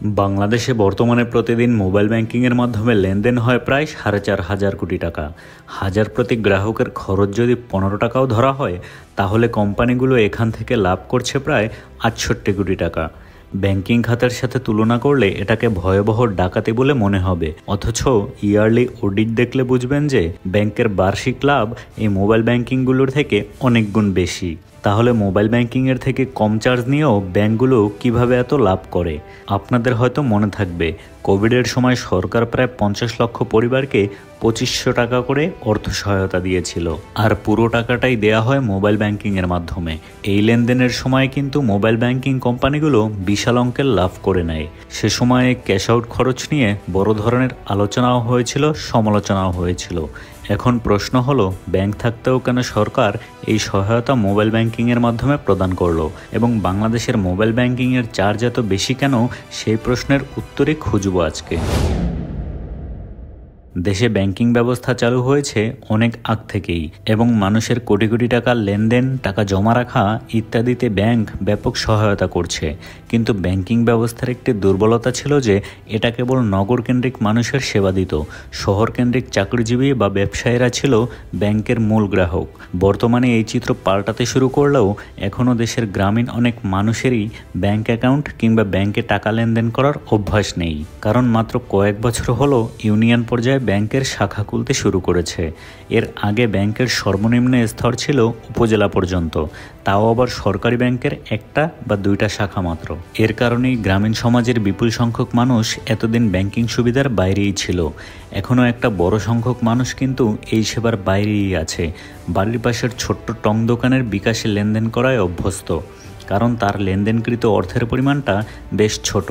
বাংলাদেশে বর্তমানে প্রতিদিন মোবাইল ব্যাংকিংয়ের মাধ্যমে লেনদেন হয় প্রায় 4,500 কোটি টাকা। হাজার প্রতি গ্রাহকের খরচ যদি 15 টাকাও ধরা হয়, তাহলে কোম্পানিগুলো এখান থেকে লাভ করছে প্রায় 68 কোটি টাকা। ব্যাংকিং খাতের সাথে তুলনা করলে এটাকে ভয়াবহ ডাকাতি বলে মনে হবে, অথচ ইয়ারলি অডিট দেখলে বুঝবেন যে ব্যাংকের বার্ষিক লাভ এই মোবাইল ব্যাংকিংগুলোর থেকে অনেক গুণ বেশি। তাহলে মোবাইল ব্যাংকিংয়ের থেকে কম চার্জ নিয়েও ব্যাংকগুলো কিভাবে এত লাভ করে? আপনাদের হয়তো মনে থাকবে, কোভিডের সময় সরকার প্রায় 50 লক্ষ পরিবারকে 2500 টাকা করে অর্থ সহায়তা দিয়েছিল, আর পুরো টাকাটাই দেয়া হয় মোবাইল ব্যাংকিংয়ের মাধ্যমে। এই লেনদেনের সময় কিন্তু মোবাইল ব্যাংকিং কোম্পানিগুলো বিশাল অঙ্কের লাভ করে নেয়। সে সময়ে ক্যাশ আউট খরচ নিয়ে বড় ধরনের আলোচনাও হয়েছিল, সমালোচনাও হয়েছিল। এখন প্রশ্ন হলো, ব্যাংক থাকতেও কেন সরকার এই সহায়তা মোবাইল ব্যাংকিংয়ের মাধ্যমে প্রদান করলো, এবং বাংলাদেশের মোবাইল ব্যাংকিংয়ের চার্জ এত বেশি কেন? সেই প্রশ্নের উত্তরই খুঁজব আজকে। দেশে ব্যাংকিং ব্যবস্থা চালু হয়েছে অনেক আগ থেকেই, এবং মানুষের কোটি কোটি টাকার লেনদেন, টাকা জমা রাখা ইত্যাদিতে ব্যাংক ব্যাপক সহায়তা করছে। কিন্তু ব্যাংকিং ব্যবস্থার একটি দুর্বলতা ছিল যে এটা কেবল নগরকেন্দ্রিক মানুষের সেবা দিত। শহরকেন্দ্রিক চাকরিজীবী বা ব্যবসায়ীরা ছিল ব্যাংকের মূল গ্রাহক। বর্তমানে এই চিত্র পাল্টাতে শুরু করলেও এখনও দেশের গ্রামীণ অনেক মানুষেরই ব্যাংক অ্যাকাউন্ট কিংবা ব্যাংকে টাকা লেনদেন করার অভ্যাস নেই, কারণ মাত্র কয়েক বছর হলো ইউনিয়ন পর্যায়ে ব্যাংকের শাখা খুলতে শুরু করেছে। এর আগে ব্যাংকের সর্বনিম্ন স্তর ছিল উপজেলা পর্যন্ত, তাও আবার সরকারি ব্যাংকের একটা বা দুইটা শাখা মাত্র। এর কারণেই গ্রামীণ সমাজের বিপুল সংখ্যক মানুষ এতদিন ব্যাংকিং সুবিধার বাইরেই ছিল। এখনও একটা বড় সংখ্যক মানুষ কিন্তু এই সেবার বাইরেই আছে। বাড়ির পাশের ছোট্ট টং দোকানের বিকাশে লেনদেন করায় অভ্যস্ত, কারণ তার লেনদেনকৃত অর্থের পরিমাণটা বেশ ছোট।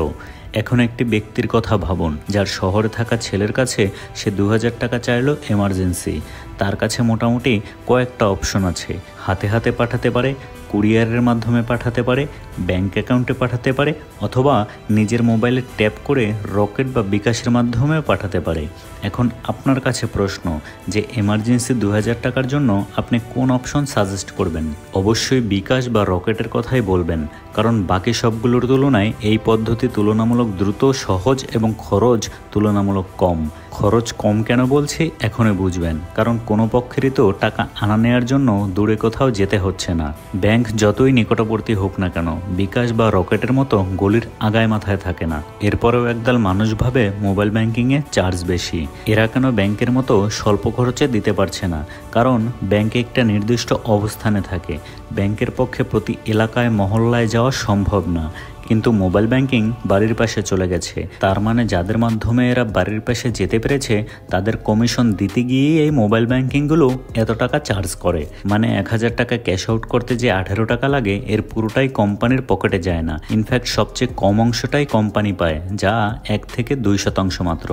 এখন একটি ব্যক্তির কথা ভাবুন, যার শহরে থাকা ছেলের কাছে সে 2000 টাকা চাইল এমার্জেন্সি। তার কাছে মোটামুটি কয়েকটা অপশন আছে। হাতে হাতে পাঠাতে পারে, কুরিয়ারের মাধ্যমে পাঠাতে পারে, ব্যাংক অ্যাকাউন্টে পাঠাতে পারে, অথবা নিজের মোবাইলে ট্যাপ করে রকেট বা বিকাশের মাধ্যমে পাঠাতে পারে। এখন আপনার কাছে প্রশ্ন যে এমার্জেন্সি 2000 টাকার জন্য আপনি কোন অপশন সাজেস্ট করবেন? অবশ্যই বিকাশ বা রকেটের কথাই বলবেন, কারণ বাকি সবগুলোর তুলনায় এই পদ্ধতি তুলনামূলক দ্রুত, সহজ এবং খরচ তুলনামূলক কম। খরচ কম কেন বলছি এখনই বুঝবেন, কারণ কোনো পক্ষেরই তো টাকা আনা নেওয়ার জন্য দূরে কোথাও যেতে হচ্ছে না। ব্যাংক যতই নিকটবর্তী হোক না কেন, বিকাশ বা রকেটের মতো গলির আগায় মাথায় থাকে না। এরপরেও একদল মানুষ ভাবে মোবাইল ব্যাংকিংয়ে চার্জ বেশি। এরা কেন ব্যাংকের মতো স্বল্প খরচে দিতে পারছে না? কারণ ব্যাংকে একটা নির্দিষ্ট অবস্থানে থাকে। ব্যাংকের পক্ষে প্রতি এলাকায় মহল্লায় যাওয়া সম্ভব না, কিন্তু মোবাইল ব্যাংকিং বাড়ির পাশে চলে গেছে। তার মানে যাদের মাধ্যমে এরা বাড়ির পাশে যেতে পেরেছে, তাদের কমিশন দিতে গিয়েই এই মোবাইল ব্যাংকিংগুলো এত টাকা চার্জ করে। মানে 1000 টাকা ক্যাশ আউট করতে যে 18 টাকা লাগে, এর পুরোটাই কোম্পানির পকেটে যায় না। ইনফ্যাক্ট সবচেয়ে কম অংশটাই কোম্পানি পায়, যা 1 থেকে 2% মাত্র।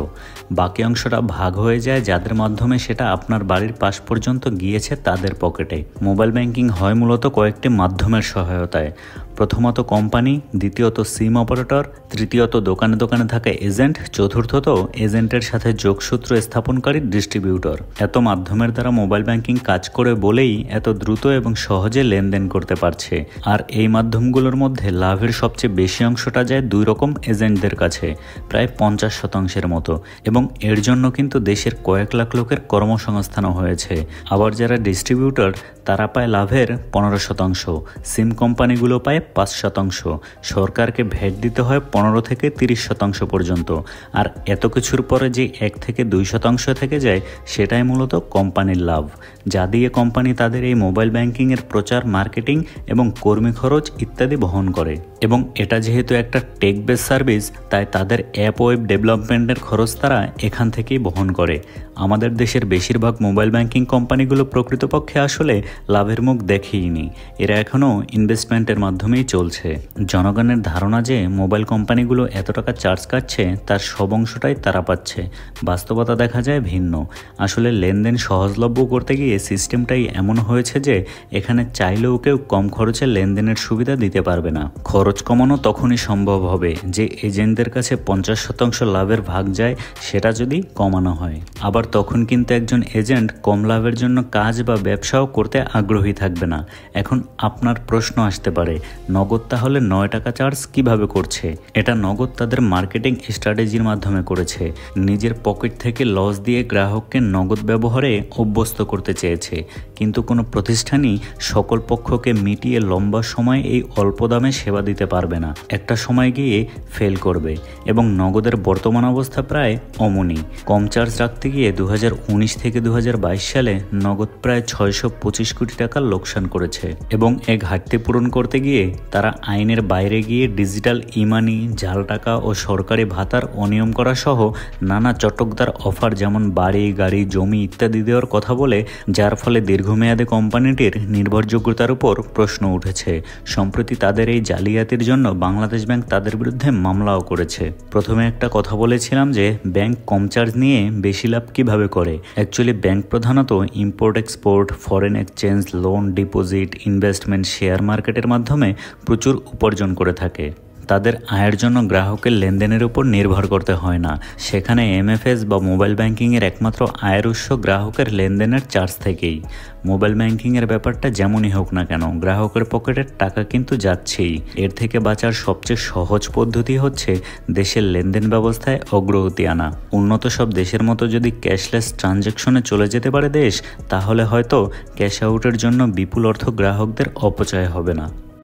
বাকি অংশটা ভাগ হয়ে যায় যাদের মাধ্যমে সেটা আপনার বাড়ির পাশ পর্যন্ত গিয়েছে তাদের পকেটে। মোবাইল ব্যাংকিং হয় মূলত কয়েকটি মাধ্যমের সহায়তায়। প্রথমত কোম্পানি, দ্বিতীয়ত সিম অপারেটর, তৃতীয়ত দোকানে দোকানে থাকা এজেন্ট, চতুর্থত এজেন্টের সাথে যোগসূত্র স্থাপনকারী ডিস্ট্রিবিউটর। এত মাধ্যমের দ্বারা মোবাইল ব্যাংকিং কাজ করে বলেই এত দ্রুত এবং সহজে লেনদেন করতে পারছে। আর এই মাধ্যমগুলোর মধ্যে লাভের সবচেয়ে বেশি অংশটা যায় 2 রকম এজেন্টদের কাছে, প্রায় 50% মতো, এবং এর জন্য কিন্তু দেশের কয়েক লাখ লোকের কর্মসংস্থানও হয়েছে। আবার যারা ডিস্ট্রিবিউটর, তারা পায় লাভের 15%, সিম কোম্পানিগুলো পায় 5%, সরকারকে ভ্যাট দিতে হয় 15 থেকে 30% পর্যন্ত। আর এত কিছুর পরে যে 1 থেকে 2% থেকে যায়, সেটাই মূলত কোম্পানির লাভ, যা দিয়ে কোম্পানি তাদের এই মোবাইল ব্যাংকিংয়ের প্রচার, মার্কেটিং এবং কর্মী খরচ ইত্যাদি বহন করে। এবং এটা যেহেতু একটা টেক বেস সার্ভিস, তাই তাদের অ্যাপ ওয়েব ডেভেলপমেন্টের খরচ তারা এখান থেকেই বহন করে। আমাদের দেশের বেশিরভাগ মোবাইল ব্যাংকিং কোম্পানিগুলো প্রকৃতপক্ষে আসলে লাভের মুখ দেখেইনি। এরা এখনও ইনভেস্টমেন্টের মাধ্যমেই চলছে। জনগণের ধারণা যে মোবাইল কোম্পানিগুলো এত টাকা চার্জ কাটছে, তার সব অংশটাই তারা পাচ্ছে। বাস্তবতা দেখা যায় ভিন্ন। আসলে লেনদেন সহজলভ্য করতে গিয়ে সিস্টেমটাই এমন হয়েছে যে এখানে চাইলেও কেউ কম খরচে লেনদেনের সুবিধা দিতে পারবে না। খরচ কমানো তখনই সম্ভব হবে যে এজেন্টদের কাছে 50% লাভের ভাগ যায়, সেটা যদি কমানো হয়। আবার তখন কিন্তু একজন এজেন্ট কম লাভের জন্য কাজ বা ব্যবসাও করতে আগ্রহী থাকবে না। এখন আপনার প্রশ্ন আসতে পারে, নগদ তাহলে 9 টাকা চার্জ কিভাবে করছে? এটা নগদ তাদের মার্কেটিং স্ট্র্যাটেজির মাধ্যমে করেছে। নিজের পকেট থেকে লস দিয়ে গ্রাহককে নগদ ব্যবহারে অভ্যস্ত করতে চেয়েছে। কিন্তু কোনো প্রতিষ্ঠানই সকল পক্ষকে মিটিয়ে লম্বা সময় এই অল্প দামে সেবা দিতে পারবে না। একটা সময় গিয়ে ফেল করবে। এবং নগদের বর্তমান অবস্থা প্রায় অমনি। কম চার্জ রাখতে গিয়ে 2019 থেকে 2022 সালে নগদ প্রায় 625 কোটি টাকা লোকসান করেছে। এবং এই ঘাটতি পূরণ করতে গিয়ে তারা আইনের বাইরে গিয়ে ডিজিটাল ইমানি, জাল টাকা ও সরকারি ভাতার অনিয়ম করা সহ নানা চটকদার অফার যেমন বাড়ি, গাড়ি, জমি ইত্যাদি দেওয়ার কথা বলে, যার ফলে দীর্ঘমেয়াদে কোম্পানিটির নির্ভরযোগ্যতার উপর প্রশ্ন উঠেছে। সম্প্রতি তাদের এই জালিয়াতির জন্য বাংলাদেশ ব্যাংক তাদের বিরুদ্ধে মামলাও করেছে। প্রথমে একটা কথা বলেছিলাম যে ব্যাংক কম চার্জ নিয়ে বেশি লাভ কিভাবে করে। অ্যাকচুয়ালি ব্যাংক প্রধানত import export, foreign exchange, loan, deposit, investment, share মার্কেটের মাধ্যমে প্রচুর উপার্জন করে থাকে। তাদের আয়ের জন্য গ্রাহকের লেনদেনের উপর নির্ভর করতে হয় না। সেখানে এমএফএস বা মোবাইল ব্যাংকিংয়ের একমাত্র আয়ের উৎস গ্রাহকের লেনদেনের চার্জ থেকেই। মোবাইল ব্যাংকিংয়ের ব্যাপারটা যেমনই হোক না কেন, গ্রাহকের পকেটের টাকা কিন্তু যাচ্ছেই। এর থেকে বাঁচার সবচেয়ে সহজ পদ্ধতি হচ্ছে দেশের লেনদেন ব্যবস্থায় অগ্রগতি আনা। উন্নত সব দেশের মতো যদি ক্যাশলেস ট্রানজ্যাকশনে চলে যেতে পারে দেশ, তাহলে হয়তো ক্যাশ আউটের জন্য বিপুল অর্থ গ্রাহকদের অপচয় হবে না।